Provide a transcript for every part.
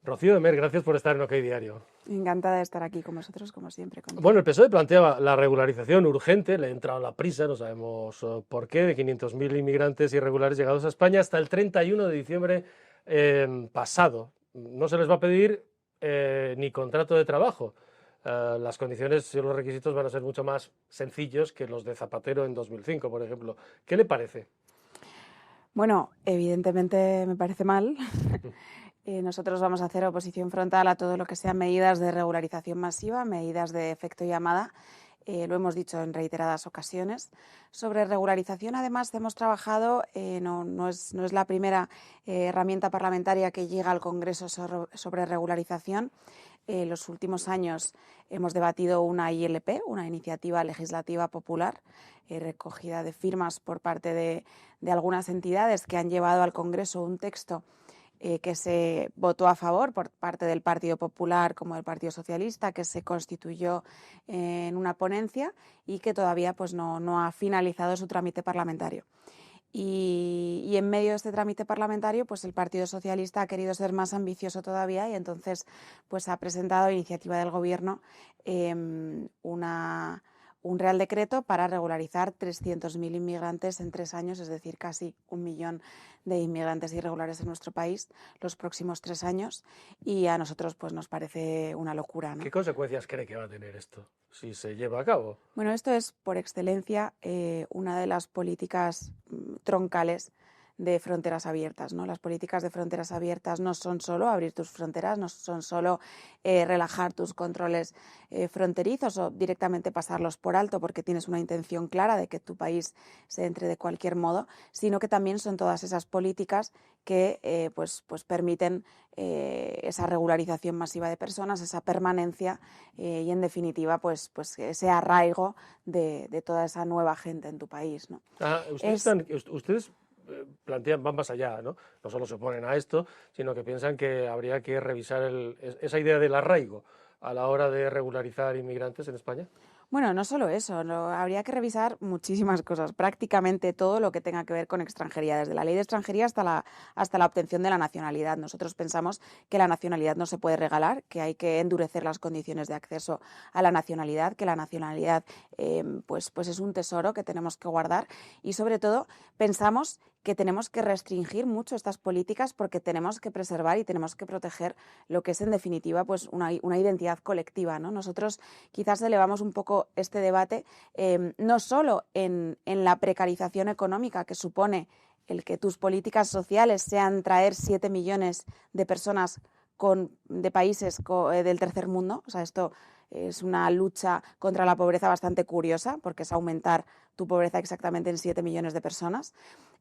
Rocío de Mer, gracias por estar en OK Diario. Encantada de estar aquí con vosotros, como siempre. Bueno, el PSOE planteaba la regularización urgente, le ha entrado la prisa, no sabemos por qué, de 500.000 inmigrantes irregulares llegados a España hasta el 31 de diciembre pasado. No se les va a pedir ni contrato de trabajo. Las condiciones y los requisitos van a ser mucho más sencillos que los de Zapatero en 2005, por ejemplo. ¿Qué le parece? Bueno, evidentemente me parece mal. Nosotros vamos a hacer oposición frontal a todo lo que sean medidas de regularización masiva, medidas de efecto llamada. Lo hemos dicho en reiteradas ocasiones. Sobre regularización, además, hemos trabajado, no es la primera herramienta parlamentaria que llega al Congreso sobre regularización. En los últimos años hemos debatido una ILP, una iniciativa legislativa popular, recogida de firmas por parte de algunas entidades que han llevado al Congreso un texto que se votó a favor por parte del Partido Popular como del Partido Socialista, que se constituyó en una ponencia y que todavía pues, no ha finalizado su trámite parlamentario. Y en medio de este trámite parlamentario, pues el Partido Socialista ha querido ser más ambicioso todavía y entonces pues ha presentado a iniciativa del Gobierno un Real Decreto para regularizar 300.000 inmigrantes en 3 años, es decir, casi 1 millón de inmigrantes irregulares en nuestro país los próximos 3 años, y a nosotros pues nos parece una locura, ¿no? ¿Qué consecuencias cree que va a tener esto si se lleva a cabo? Bueno, esto es por excelencia una de las políticas troncales de fronteras abiertas, ¿no? Las políticas de fronteras abiertas no son solo abrir tus fronteras, no son solo relajar tus controles fronterizos o directamente pasarlos por alto porque tienes una intención clara de que tu país se entre de cualquier modo, sino que también son todas esas políticas que pues permiten esa regularización masiva de personas, esa permanencia y en definitiva pues ese arraigo de toda esa nueva gente en tu país, ¿no? Ustedes plantean, van más allá, ¿no? No solo se oponen a esto, sino que piensan que habría que revisar esa idea del arraigo a la hora de regularizar inmigrantes en España. Bueno, no solo eso, habría que revisar muchísimas cosas, prácticamente todo lo que tenga que ver con extranjería, desde la ley de extranjería hasta la obtención de la nacionalidad. Nosotros pensamos que la nacionalidad no se puede regalar, que hay que endurecer las condiciones de acceso a la nacionalidad, que la nacionalidad pues es un tesoro que tenemos que guardar y sobre todo pensamos que tenemos que restringir mucho estas políticas porque tenemos que preservar y tenemos que proteger lo que es en definitiva pues una identidad colectiva, ¿no? Nosotros quizás elevamos un poco este debate no solo en la precarización económica que supone el que tus políticas sociales sean traer 7 millones de personas de países del tercer mundo. O sea, esto es una lucha contra la pobreza bastante curiosa porque es aumentar tu pobreza exactamente en 7 millones de personas.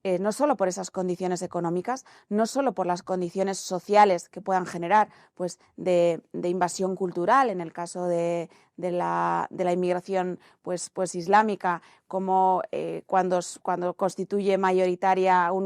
No solo por esas condiciones económicas, no solo por las condiciones sociales que puedan generar pues, de invasión cultural, en el caso de la inmigración pues islámica, como cuando constituye mayoritaria un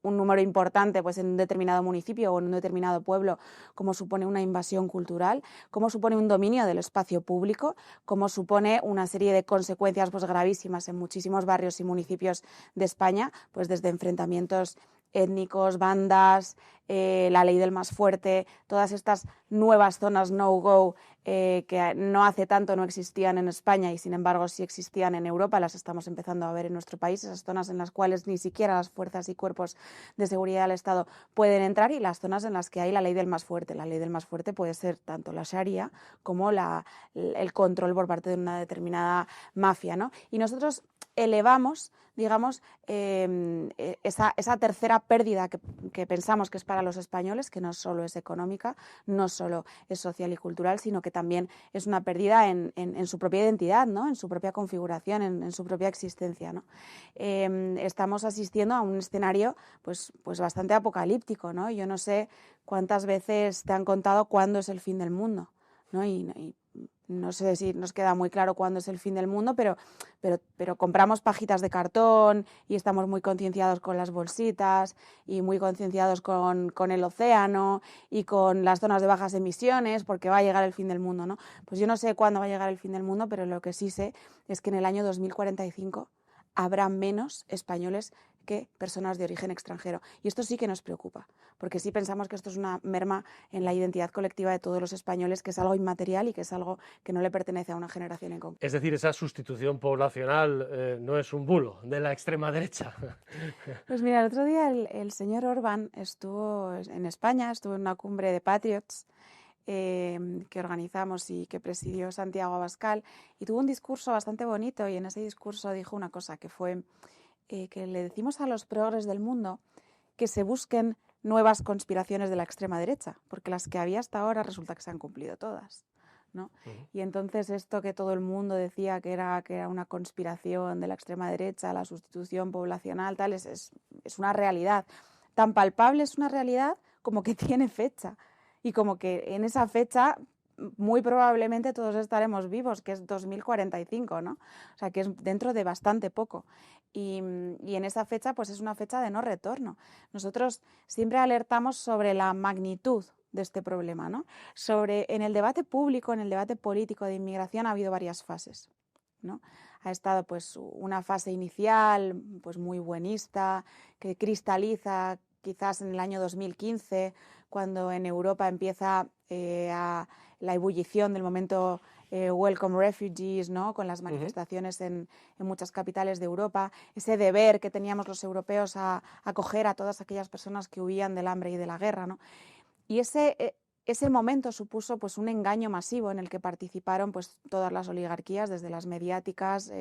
número importante pues, en un determinado municipio o en un determinado pueblo, como supone una invasión cultural, como supone un dominio del espacio público, como supone una serie de consecuencias pues, gravísimas en muchísimos barrios y municipios de España, pues desde enfrentamientos étnicos, bandas, la ley del más fuerte, todas estas nuevas zonas no-go que no hace tanto no existían en España y sin embargo sí existían en Europa, las estamos empezando a ver en nuestro país, esas zonas en las cuales ni siquiera las fuerzas y cuerpos de seguridad del Estado pueden entrar y las zonas en las que hay la ley del más fuerte. La ley del más fuerte puede ser tanto la Sharia como el control por parte de una determinada mafia, ¿no? Y nosotros elevamos, digamos, esa tercera pérdida que pensamos que es para los españoles, que no solo es económica, no solo es social y cultural, sino que también es una pérdida en su propia identidad, ¿no? En su propia configuración, en su propia existencia, ¿no? Estamos asistiendo a un escenario pues bastante apocalíptico, ¿no? Yo no sé cuántas veces te han contado cuándo es el fin del mundo, ¿no? Y no sé si nos queda muy claro cuándo es el fin del mundo, pero compramos pajitas de cartón y estamos muy concienciados con las bolsitas y muy concienciados con el océano y con las zonas de bajas emisiones porque va a llegar el fin del mundo, ¿no? Pues yo no sé cuándo va a llegar el fin del mundo, pero lo que sí sé es que en el año 2045 habrá menos españoles que personas de origen extranjero. Y esto sí que nos preocupa, porque sí pensamos que esto es una merma en la identidad colectiva de todos los españoles, que es algo inmaterial y que es algo que no le pertenece a una generación en concreto. Es decir, esa sustitución poblacional no es un bulo de la extrema derecha. Pues mira, el otro día el señor Orbán estuvo en España, estuvo en una cumbre de Patriots que organizamos y que presidió Santiago Abascal, y tuvo un discurso bastante bonito, y en ese discurso dijo una cosa que fue que le decimos a los progres del mundo que se busquen nuevas conspiraciones de la extrema derecha, porque las que había hasta ahora resulta que se han cumplido todas, ¿no? Y entonces esto que todo el mundo decía que era una conspiración de la extrema derecha, la sustitución poblacional, tal, es una realidad. Tan palpable es una realidad como que tiene fecha. Y como que en esa fecha muy probablemente todos estaremos vivos, que es 2045, ¿no? O sea, que es dentro de bastante poco. Y en esa fecha, pues es una fecha de no retorno. Nosotros siempre alertamos sobre la magnitud de este problema, ¿no? En el debate público, en el debate político de inmigración ha habido varias fases, ¿no? Ha estado pues una fase inicial pues muy buenista, que cristaliza quizás en el año 2015, cuando en Europa empieza la ebullición del momento Welcome Refugees, ¿no? Con las manifestaciones en muchas capitales de Europa, ese deber que teníamos los europeos a acoger a todas aquellas personas que huían del hambre y de la guerra, ¿no? Y ese momento supuso pues un engaño masivo en el que participaron pues todas las oligarquías, desde las mediáticas,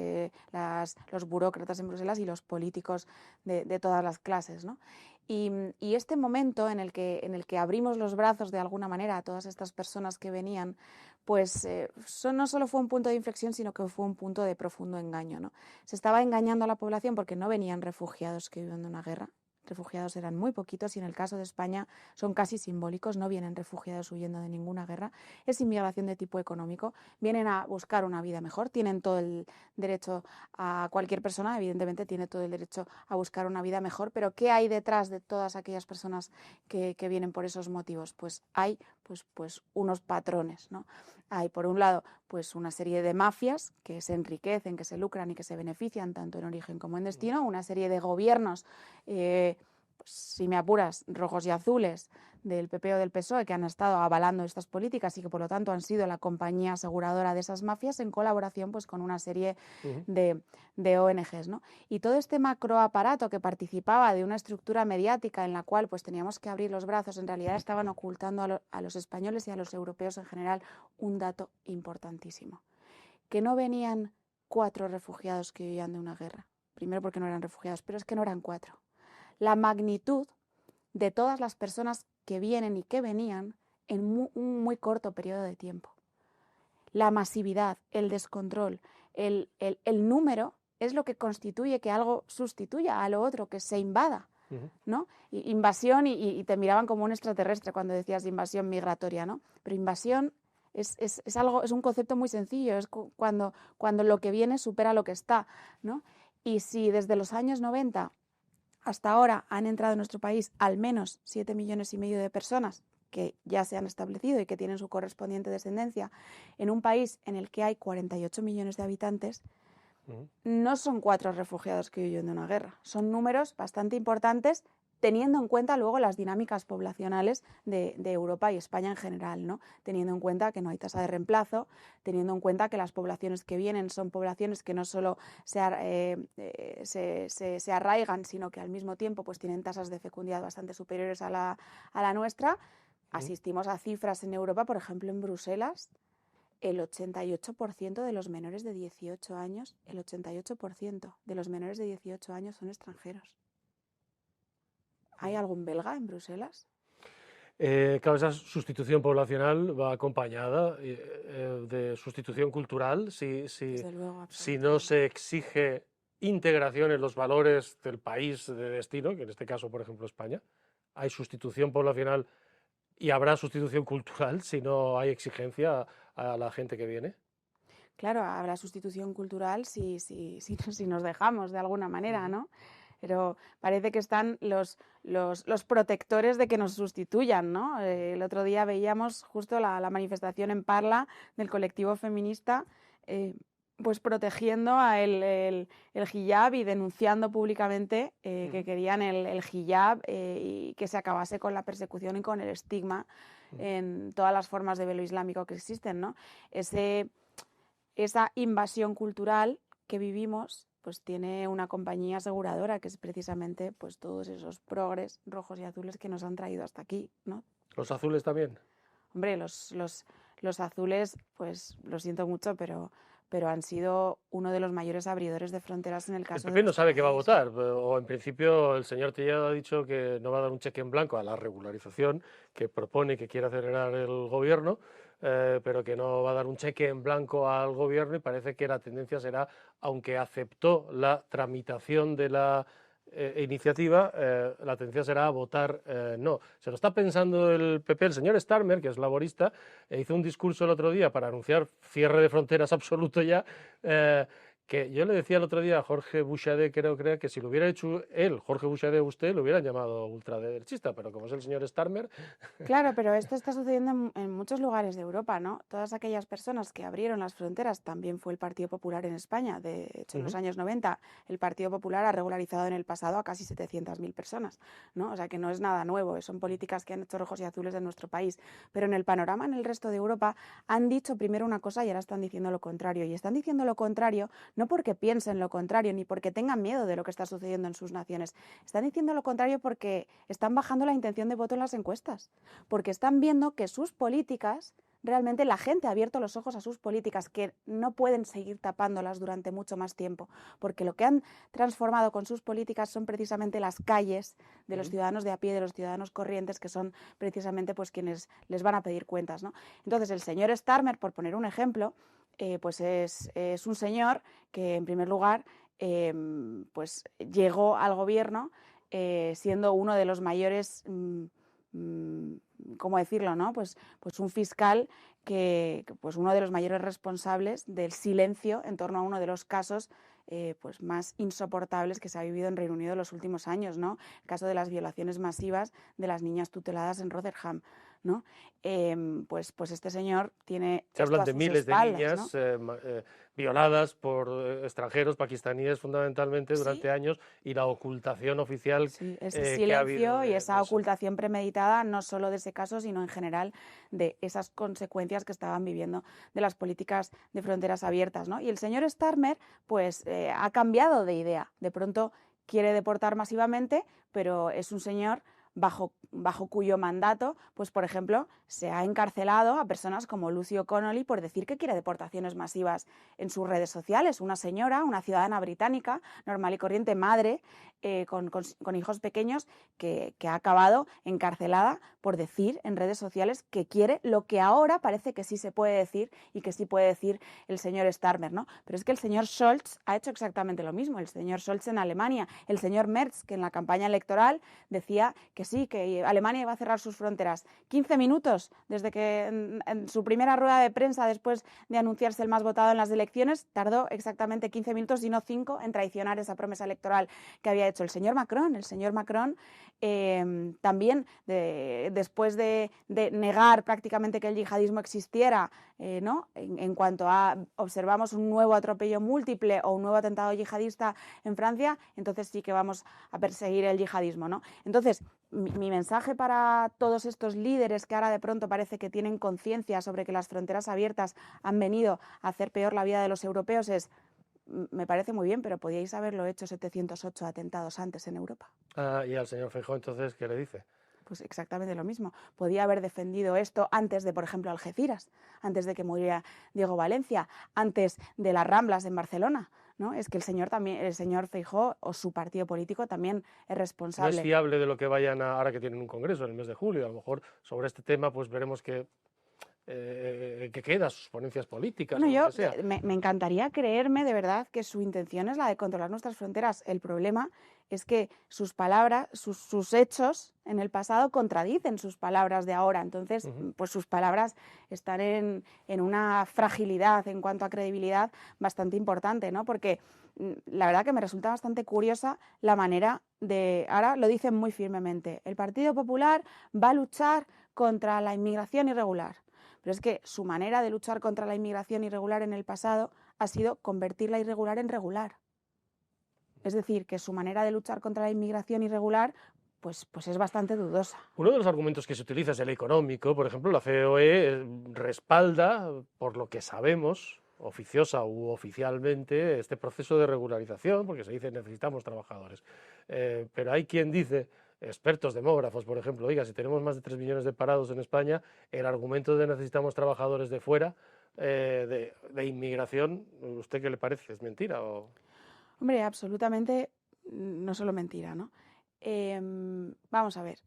los burócratas en Bruselas y los políticos de todas las clases, ¿no? Y este momento en el que abrimos los brazos de alguna manera a todas estas personas que venían, pues no solo fue un punto de inflexión, sino que fue un punto de profundo engaño, ¿no? Se estaba engañando a la población porque no venían refugiados que vivían de una guerra. Refugiados eran muy poquitos y en el caso de España son casi simbólicos, no vienen refugiados huyendo de ninguna guerra, es inmigración de tipo económico, vienen a buscar una vida mejor, tienen todo el derecho, a cualquier persona evidentemente tiene todo el derecho a buscar una vida mejor, pero ¿qué hay detrás de todas aquellas personas que vienen por esos motivos? Pues hay pues unos patrones, ¿no? Hay por un lado pues una serie de mafias que se enriquecen, que se lucran y que se benefician tanto en origen como en destino, una serie de gobiernos pues, si me apuras, rojos y azules del PP o del PSOE que han estado avalando estas políticas y que por lo tanto han sido la compañía aseguradora de esas mafias en colaboración pues con una serie de ONGs, ¿no? Y todo este macroaparato que participaba de una estructura mediática en la cual pues teníamos que abrir los brazos, en realidad estaban ocultando a los españoles y a los europeos en general un dato importantísimo, que no venían 4 refugiados que vivían de una guerra, primero porque no eran refugiados, pero es que no eran 4. La magnitud de todas las personas que vienen y que venían en un muy corto periodo de tiempo. La masividad, el descontrol, el número es lo que constituye que algo sustituya a lo otro, que se invada, ¿no? Invasión, y te miraban como un extraterrestre cuando decías invasión migratoria, ¿no? Pero invasión es un concepto muy sencillo, es cuando lo que viene supera lo que está, ¿no? Y si desde los años 90 hasta ahora han entrado en nuestro país al menos 7,5 millones de personas que ya se han establecido y que tienen su correspondiente descendencia en un país en el que hay 48 millones de habitantes, no son 4 refugiados que huyen de una guerra. Son números bastante importantes teniendo en cuenta luego las dinámicas poblacionales de Europa y España en general, ¿no? Teniendo en cuenta que no hay tasa de reemplazo, teniendo en cuenta que las poblaciones que vienen son poblaciones que no solo se arraigan, sino que al mismo tiempo pues tienen tasas de fecundidad bastante superiores a la nuestra. Asistimos a cifras en Europa, por ejemplo en Bruselas, el 88% de los menores de 18 años, el 88% de los menores de 18 años son extranjeros. ¿Hay algún belga en Bruselas? Claro, esa sustitución poblacional va acompañada de sustitución cultural. Desde luego, Si no se exige integración en los valores del país de destino, que en este caso, por ejemplo, España, hay sustitución poblacional y habrá sustitución cultural si no hay exigencia a la gente que viene. Claro, habrá sustitución cultural si nos dejamos de alguna manera, ¿no? Pero parece que están los protectores de que nos sustituyan, ¿no? El otro día veíamos justo la manifestación en Parla del colectivo feminista pues protegiendo el hijab y denunciando públicamente que querían el hijab y que se acabase con la persecución y con el estigma en todas las formas de velo islámico que existen, ¿no? Esa invasión cultural que vivimos pues tiene una compañía aseguradora que es precisamente pues todos esos progres rojos y azules que nos han traído hasta aquí, ¿no? ¿Los azules también? Hombre, los azules, pues lo siento mucho, pero han sido uno de los mayores abridores de fronteras en el El caso de PP no nuestro sabe qué va a país. votar, o en principio el señor Tellado ha dicho que no va a dar un cheque en blanco a la regularización que propone y que quiere acelerar el gobierno, pero que no va a dar un cheque en blanco al gobierno, y parece que la tendencia será, aunque aceptó la tramitación de la iniciativa, la tendencia será votar no. Se lo está pensando el PP. El señor Starmer, que es laborista, hizo un discurso el otro día para anunciar cierre de fronteras absoluto ya, que yo le decía el otro día a Jorge Buxadé, creo que si lo hubiera hecho él, Jorge Buxadé, usted, lo hubieran llamado ultraderechista, pero como es el señor Starmer... Claro, pero esto está sucediendo en muchos lugares de Europa, ¿no? Todas aquellas personas que abrieron las fronteras, también fue el Partido Popular en España. De hecho, en los años 90, el Partido Popular ha regularizado en el pasado a casi 700.000 personas, ¿no? O sea, que no es nada nuevo, son políticas que han hecho rojos y azules en nuestro país. Pero en el panorama, en el resto de Europa, han dicho primero una cosa y ahora están diciendo lo contrario. Y están diciendo lo contrario no porque piensen lo contrario, ni porque tengan miedo de lo que está sucediendo en sus naciones. Están diciendo lo contrario porque están bajando la intención de voto en las encuestas. Porque están viendo que sus políticas, realmente la gente ha abierto los ojos a sus políticas, que no pueden seguir tapándolas durante mucho más tiempo, porque lo que han transformado con sus políticas son precisamente las calles de los ciudadanos de a pie, de los ciudadanos corrientes, que son precisamente pues quienes les van a pedir cuentas, ¿no? Entonces el señor Starmer, por poner un ejemplo, pues es un señor que en primer lugar pues llegó al gobierno siendo uno de los mayores ¿cómo decirlo, no? Pues un fiscal que pues uno de los mayores responsables del silencio en torno a uno de los casos pues más insoportables que se ha vivido en Reino Unido en los últimos años, ¿no? El caso de las violaciones masivas de las niñas tuteladas en Rotherham, ¿no? Pues este señor tiene Se hablan esto a de sus miles de espaldas, niñas ¿no? violadas por extranjeros, pakistaníes fundamentalmente, Sí, durante años, y la ocultación oficial sí, ese que ha habido silencio y de esa eso. ocultación premeditada, no solo de ese caso, sino en general de esas consecuencias que estaban viviendo de las políticas de fronteras abiertas, ¿no? Y el señor Starmer, pues, ha cambiado de idea. De pronto quiere deportar masivamente, pero es un señor bajo cuyo mandato, pues por ejemplo, se ha encarcelado a personas como Lucio Connolly por decir que quiere deportaciones masivas en sus redes sociales. Una señora, una ciudadana británica, normal y corriente, madre, con hijos pequeños, que ha acabado encarcelada por decir en redes sociales que quiere lo que ahora parece que sí se puede decir y que sí puede decir el señor Starmer, ¿no? Pero es que el señor Scholz ha hecho exactamente lo mismo. El señor Scholz en Alemania, el señor Merz, que en la campaña electoral decía que sí, que Alemania iba a cerrar sus fronteras. 15 minutos desde que en su primera rueda de prensa, después de anunciarse el más votado en las elecciones, tardó exactamente 15 minutos y no 5 en traicionar esa promesa electoral que había hecho el señor Macron. El señor Macron también, después de negar prácticamente que el yihadismo existiera, ¿no? En cuanto a observamos un nuevo atropello múltiple o un nuevo atentado yihadista en Francia, entonces sí que vamos a perseguir el yihadismo, ¿no? Entonces, mi mensaje para todos estos líderes que ahora de pronto parece que tienen conciencia sobre que las fronteras abiertas han venido a hacer peor la vida de los europeos es: me parece muy bien, pero podíais haberlo hecho 708 atentados antes en Europa. Y al señor Feijóo, entonces, ¿qué le dice? Pues exactamente lo mismo. Podía haber defendido esto antes de, por ejemplo, Algeciras, antes de que muriera Diego Valencia, antes de las Ramblas en Barcelona, ¿no? Es que el señor Feijóo o su partido político también es No es responsable. fiable de lo que vayan a, ahora que tienen un congreso en el mes de julio. A lo mejor sobre este tema pues veremos que queda, sus ponencias políticas Bueno, o lo yo que sea. me encantaría creerme de verdad que su intención es la de controlar nuestras fronteras. El problema es que sus palabras, sus hechos en el pasado contradicen sus palabras de ahora. Entonces, pues sus palabras están en una fragilidad en cuanto a credibilidad bastante importante, ¿no? Porque la verdad que me resulta bastante curiosa la manera de... Ahora lo dicen muy firmemente: el Partido Popular va a luchar contra la inmigración irregular. Pero es que su manera de luchar contra la inmigración irregular en el pasado ha sido convertir la irregular en regular. Es decir, que su manera de luchar contra la inmigración irregular pues es bastante dudosa. Uno de los argumentos que se utiliza es el económico. Por ejemplo, la COE respalda, por lo que sabemos, oficiosa u oficialmente, este proceso de regularización, porque se dice necesitamos trabajadores. Pero hay quien dice, expertos demógrafos, por ejemplo, oiga, si tenemos más de 3 millones de parados en España, el argumento de necesitamos trabajadores de fuera, de inmigración, ¿usted qué le parece? ¿Es mentira o...? Hombre, absolutamente no solo mentira, ¿no? Vamos a ver.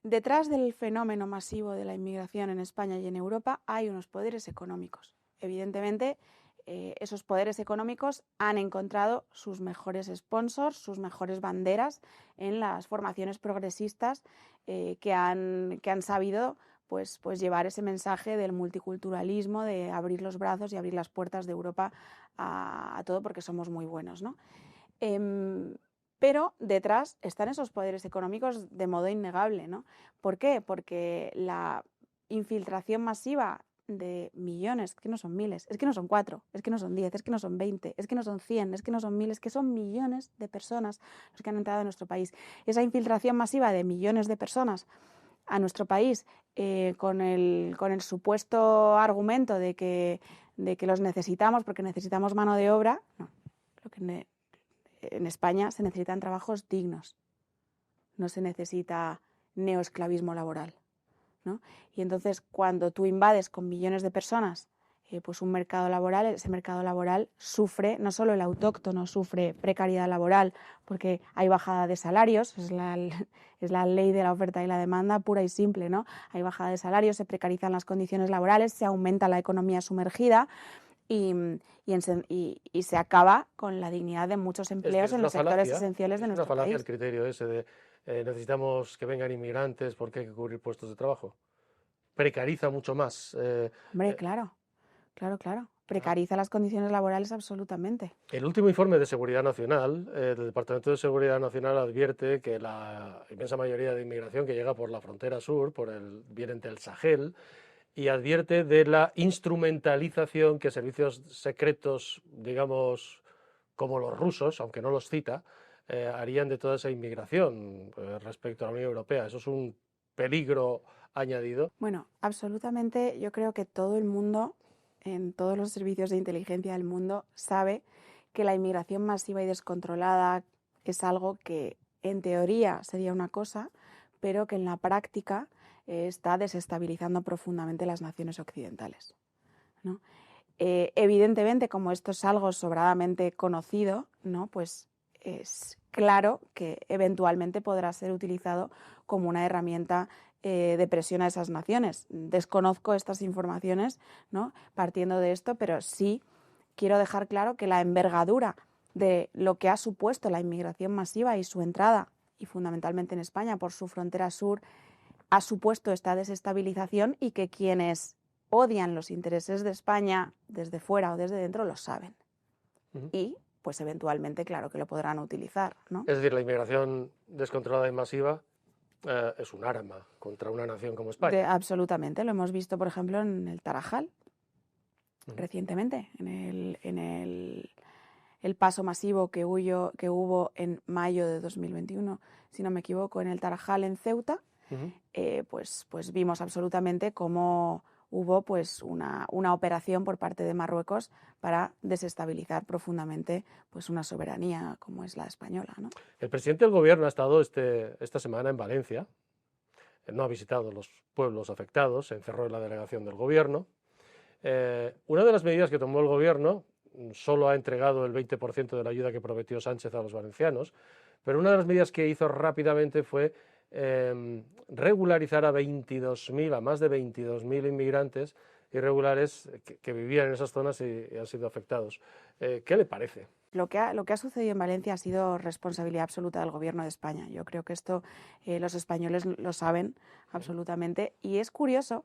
Detrás del fenómeno masivo de la inmigración en España y en Europa hay unos poderes económicos. Evidentemente, esos poderes económicos han encontrado sus mejores sponsors, sus mejores banderas en las formaciones progresistas que han sabido pues llevar ese mensaje del multiculturalismo, de abrir los brazos y abrir las puertas de Europa a todo porque somos muy buenos, ¿no? Pero detrás están esos poderes económicos de modo innegable, ¿no? ¿Por qué? Porque la infiltración masiva de millones, que no son miles, es que no son 4, es que no son 10, es que no son 20, es que no son 100, es que no son 1000, es que son millones de personas los que han entrado en nuestro país. Esa infiltración masiva de millones de personas a nuestro país con el supuesto argumento de que los necesitamos porque necesitamos mano de obra, no, lo que en España se necesitan trabajos dignos, no se necesita neoesclavismo laboral, ¿no? Y entonces cuando tú invades con millones de personas pues un mercado laboral, ese mercado laboral sufre, no solo el autóctono sufre precariedad laboral porque hay bajada de salarios, es la ley de la oferta y la demanda pura y simple, ¿no? Hay bajada de salarios, se precarizan las condiciones laborales, se aumenta la economía sumergida y se acaba con la dignidad de muchos empleos en los sectores esenciales de nuestro país. Es una falacia el criterio ese de necesitamos que vengan inmigrantes porque hay que cubrir puestos de trabajo. Precariza mucho más. Hombre, claro. Precariza las condiciones laborales absolutamente. El último informe de Seguridad Nacional, del Departamento de Seguridad Nacional advierte que la inmensa mayoría de inmigración que llega por la frontera sur, vienen del Sahel, y advierte de la instrumentalización que servicios secretos, digamos, como los rusos, aunque no los cita, harían de toda esa inmigración respecto a la Unión Europea. Eso es un peligro añadido. Bueno, absolutamente. Yo creo que todo el mundo, en todos los servicios de inteligencia del mundo, sabe que la inmigración masiva y descontrolada es algo que en teoría sería una cosa, pero que en la práctica está desestabilizando profundamente las naciones occidentales, ¿no? Evidentemente, como esto es algo sobradamente conocido, ¿no? Pues es claro que eventualmente podrá ser utilizado como una herramienta de presión a esas naciones. Desconozco estas informaciones, ¿no? Partiendo de esto, pero sí quiero dejar claro que la envergadura de lo que ha supuesto la inmigración masiva y su entrada, y fundamentalmente en España por su frontera sur, ha supuesto esta desestabilización y que quienes odian los intereses de España desde fuera o desde dentro lo saben. Y pues eventualmente, claro, que lo podrán utilizar, ¿no? Es decir, la inmigración descontrolada y masiva es un arma contra una nación como España. Absolutamente, lo hemos visto, por ejemplo, en el Tarajal, recientemente, en el paso masivo que hubo en mayo de 2021, si no me equivoco, en el Tarajal, en Ceuta, pues vimos absolutamente cómo hubo pues una operación por parte de Marruecos para desestabilizar profundamente pues una soberanía como es la española, ¿no? El presidente del gobierno ha estado esta semana en Valencia, no ha visitado los pueblos afectados, se encerró en la delegación del gobierno. Una de las medidas que tomó el gobierno, solo ha entregado el 20% de la ayuda que prometió Sánchez a los valencianos, pero una de las medidas que hizo rápidamente fue regularizar a más de 22.000 inmigrantes irregulares que vivían en esas zonas y han sido afectados. ¿Qué le parece? Lo que ha sucedido en Valencia ha sido responsabilidad absoluta del Gobierno de España. Yo creo que esto los españoles lo saben absolutamente. Y es curioso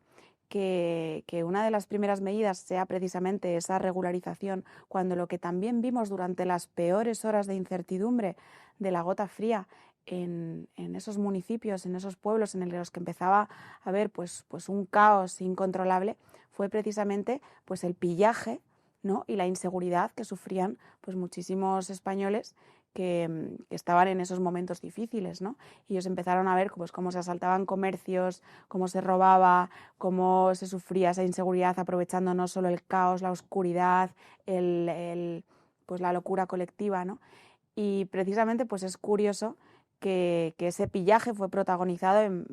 que una de las primeras medidas sea precisamente esa regularización, cuando lo que también vimos durante las peores horas de incertidumbre de la gota fría en esos municipios, en esos pueblos en los que empezaba a haber pues un caos incontrolable, fue precisamente pues el pillaje ¿no? Y la inseguridad que sufrían pues muchísimos españoles que estaban en esos momentos difíciles, ¿no? Y ellos empezaron a ver pues, cómo se asaltaban comercios, cómo se robaba, cómo se sufría esa inseguridad aprovechando no solo el caos, la oscuridad, pues la locura colectiva, ¿no? Y precisamente pues es curioso que ese pillaje fue protagonizado en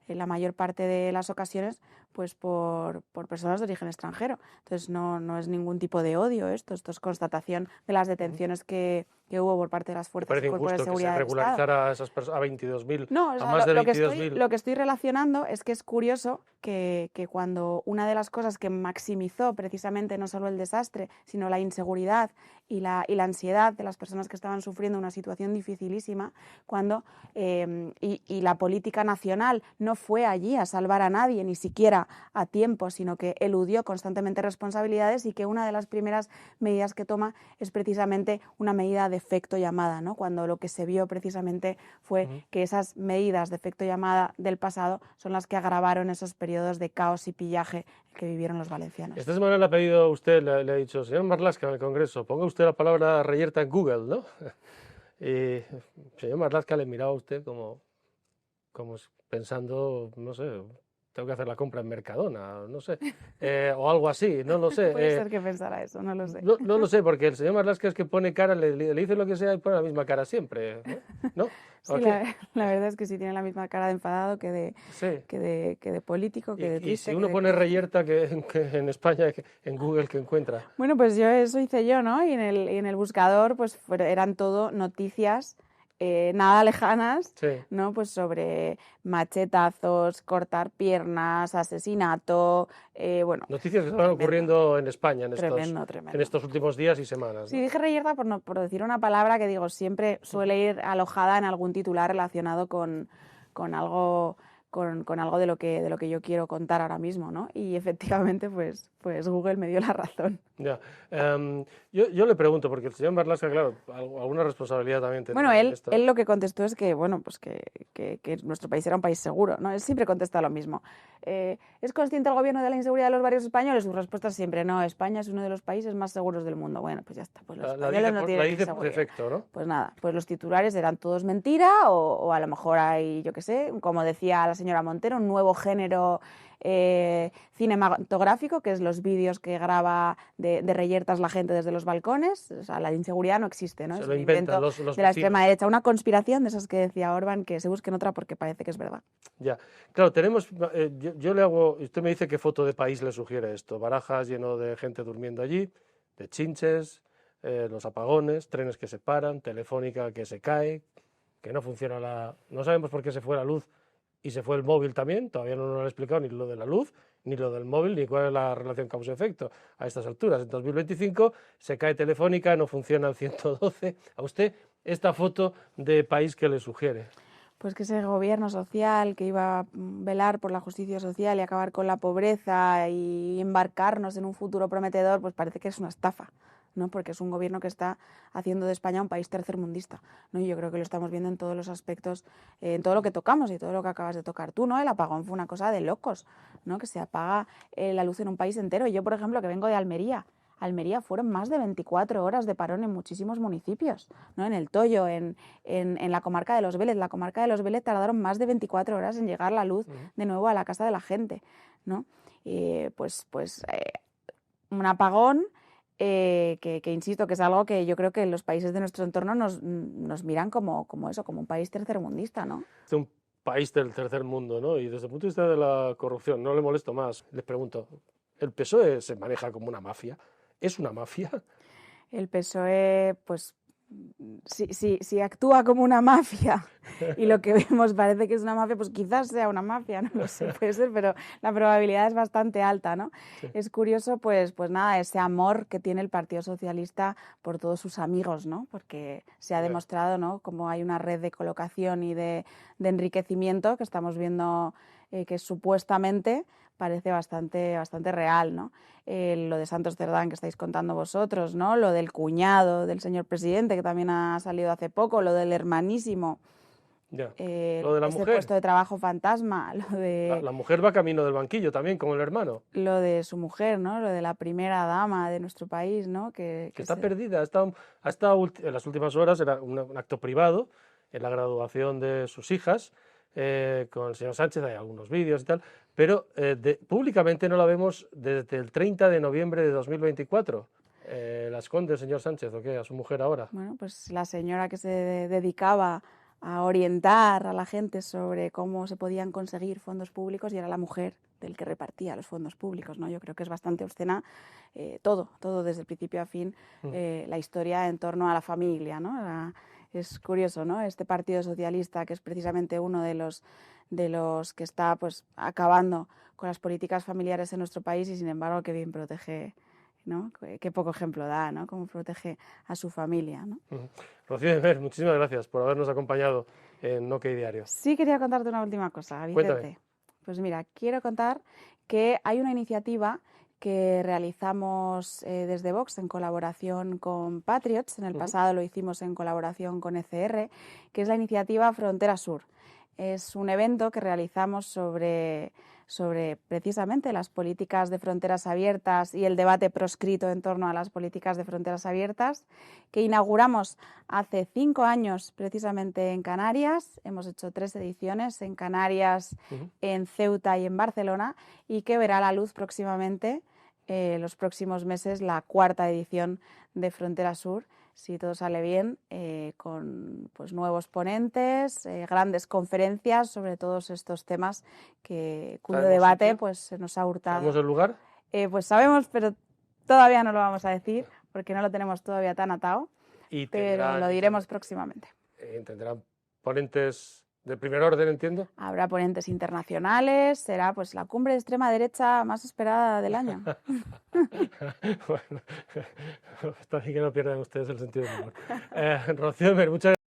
la mayor parte de las ocasiones pues por personas de origen extranjero. Entonces no es ningún tipo de odio esto es constatación de las detenciones que hubo por parte de las fuerzas y Parece cuerpos de injusto que se seguridad del Estado. regularizara a esas personas, a 22.000, No, o a sea, más de lo 22.000. que estoy relacionando es que es curioso que cuando una de las cosas que maximizó precisamente no solo el desastre, sino la inseguridad y la ansiedad de las personas que estaban sufriendo una situación dificilísima, cuando y la política nacional no fue allí a salvar a nadie, ni siquiera a tiempo, sino que eludió constantemente responsabilidades y que una de las primeras medidas que toma es precisamente una medida de efecto llamada, ¿no? Cuando lo que se vio precisamente fue que esas medidas de efecto llamada del pasado son las que agravaron esos periodos de caos y pillaje que vivieron los valencianos. Esta semana le ha pedido usted, le ha dicho, señor Marlaska, en el Congreso, ponga usted la palabra reyerta en Google, ¿no? Y señor Marlaska le miraba a usted como pensando, no sé, tengo que hacer la compra en Mercadona, no sé, o algo así, no lo sé. Puede ser que pensara eso, no lo sé. No lo sé, porque el señor Marlaska es que pone cara, le dice lo que sea y pone la misma cara siempre, ¿no? Sí, la verdad es que sí tiene la misma cara de enfadado que de político, que de triste. Y si uno pone reyerta que en España, en Google, ¿qué encuentra? Bueno, pues eso hice yo, ¿no? Y en el buscador pues eran todo noticias nada lejanas, Sí. ¿no? Pues sobre machetazos, cortar piernas, asesinato, bueno. Noticias que estaban ocurriendo en España Tremendo. En estos últimos días y semanas, ¿no? Sí, dije reyerta por decir una palabra que digo, siempre suele ir alojada en algún titular relacionado con algo algo de lo que yo quiero contar ahora mismo, ¿no? Y efectivamente, pues Google me dio la razón. Ya. Yo le pregunto, porque el señor Marlaska, claro, alguna responsabilidad también tendrá. Bueno, en esto. él lo que contestó es que, bueno, pues que nuestro país era un país seguro, ¿no? Él siempre contesta lo mismo. ¿Es consciente el gobierno de la inseguridad de los barrios españoles? Su respuesta es siempre, no, España es uno de los países más seguros del mundo. Bueno, pues ya está, pues los españoles no tienen dice por defecto, ¿no? Pues nada, pues los titulares eran todos mentira o a lo mejor hay, yo qué sé, como decía la señora Montero, un nuevo género cinematográfico, que es los vídeos que graba de reyertas la gente desde los balcones. O sea, la inseguridad no existe, ¿no? Se es lo un inventan invento los de la extrema vecinos. derecha, una conspiración de esas que decía Orbán, que se busquen otra porque parece que es verdad. Ya, claro, tenemos, yo le hago, usted me dice qué foto de país le sugiere esto, Barajas lleno de gente durmiendo allí, de chinches, los apagones, trenes que se paran, Telefónica que se cae, que no funciona no sabemos por qué se fue la luz y se fue el móvil también, todavía no nos lo han explicado ni lo de la luz, ni lo del móvil, ni cuál es la relación causa-efecto a estas alturas. En 2025 se cae Telefónica, no funciona el 112. ¿A usted esta foto de país que le sugiere? Pues que ese gobierno social que iba a velar por la justicia social y acabar con la pobreza y embarcarnos en un futuro prometedor, pues parece que es una estafa, ¿no? Porque es un gobierno que está haciendo de España un país tercermundista, ¿no? Y yo creo que lo estamos viendo en todos los aspectos, en todo lo que tocamos y todo lo que acabas de tocar tú, ¿no? El apagón fue una cosa de locos, ¿no? Que se apaga la luz en un país entero. Yo, por ejemplo, que vengo de Almería fueron más de 24 horas de parón en muchísimos municipios, ¿no? En El Toyo, en la comarca de Los Vélez. La comarca de Los Vélez tardaron más de 24 horas en llegar la luz de nuevo a la casa de la gente, ¿no? Un apagón que insisto, que es algo que yo creo que los países de nuestro entorno nos miran como eso, como un país tercermundista, ¿no? Es un país del tercer mundo, ¿no? Y desde el punto de vista de la corrupción, no le molesto más. Les pregunto, ¿el PSOE se maneja como una mafia? ¿Es una mafia? El PSOE, pues, si actúa como una mafia y lo que vemos parece que es una mafia, pues quizás sea una mafia, no lo sé, puede ser, pero la probabilidad es bastante alta, ¿no? Sí. Es curioso, pues nada, ese amor que tiene el Partido Socialista por todos sus amigos, ¿no? Porque se ha demostrado, ¿no?, como hay una red de colocación y de enriquecimiento que estamos viendo que supuestamente parece bastante real, ¿no? Lo de Santos Cerdán que estáis contando vosotros, ¿no? Lo del cuñado del señor presidente que también ha salido hace poco, lo del hermanísimo. Ya. Lo de la este mujer. puesto de trabajo fantasma, La mujer va camino del banquillo también, como el hermano. lo de su mujer, ¿no? Lo de la primera dama de nuestro país, ¿no? Que está perdida. En las últimas horas, era un acto privado, en la graduación de sus hijas, con el señor Sánchez, hay algunos vídeos y tal, pero públicamente no la vemos desde el 30 de noviembre de 2024. ¿La esconde el señor Sánchez o qué? ¿A su mujer ahora? Bueno, pues la señora que se dedicaba a orientar a la gente sobre cómo se podían conseguir fondos públicos y era la mujer del que repartía los fondos públicos, ¿no? Yo creo que es bastante obscena todo desde el principio a fin, la historia en torno a la familia, ¿no? Es curioso, ¿no? Este Partido Socialista, que es precisamente uno de los que está pues acabando con las políticas familiares en nuestro país y sin embargo que bien protege, ¿no? Qué poco ejemplo da, ¿no? Cómo protege a su familia, ¿no? Rocío de Mer, muchísimas gracias por habernos acompañado en OK Diario. Sí quería contarte una última cosa, Vicente. Cuéntame. Pues mira, quiero contar que hay una iniciativa que realizamos desde Vox en colaboración con Patriots, en el pasado lo hicimos en colaboración con ECR, que es la iniciativa Frontera Sur. Es un evento que realizamos sobre precisamente las políticas de fronteras abiertas y el debate proscrito en torno a las políticas de fronteras abiertas, que inauguramos hace 5 años precisamente en Canarias. Hemos hecho 3 ediciones en Canarias, en Ceuta y en Barcelona, y que verá la luz próximamente, los próximos meses, la 4ª edición de Frontera Sur, si todo sale bien, con pues, nuevos ponentes, grandes conferencias sobre todos estos temas cuyo debate pues, se nos ha hurtado. ¿Sabemos el lugar? Pues sabemos, pero todavía no lo vamos a decir porque no lo tenemos todavía tan atado, pero lo diremos próximamente. Tendrán ponentes de primer orden, entiendo. Habrá ponentes internacionales, será pues la cumbre de extrema derecha más esperada del año. Bueno, está bien que no pierdan ustedes el sentido del humor. Rocío, muchas gracias.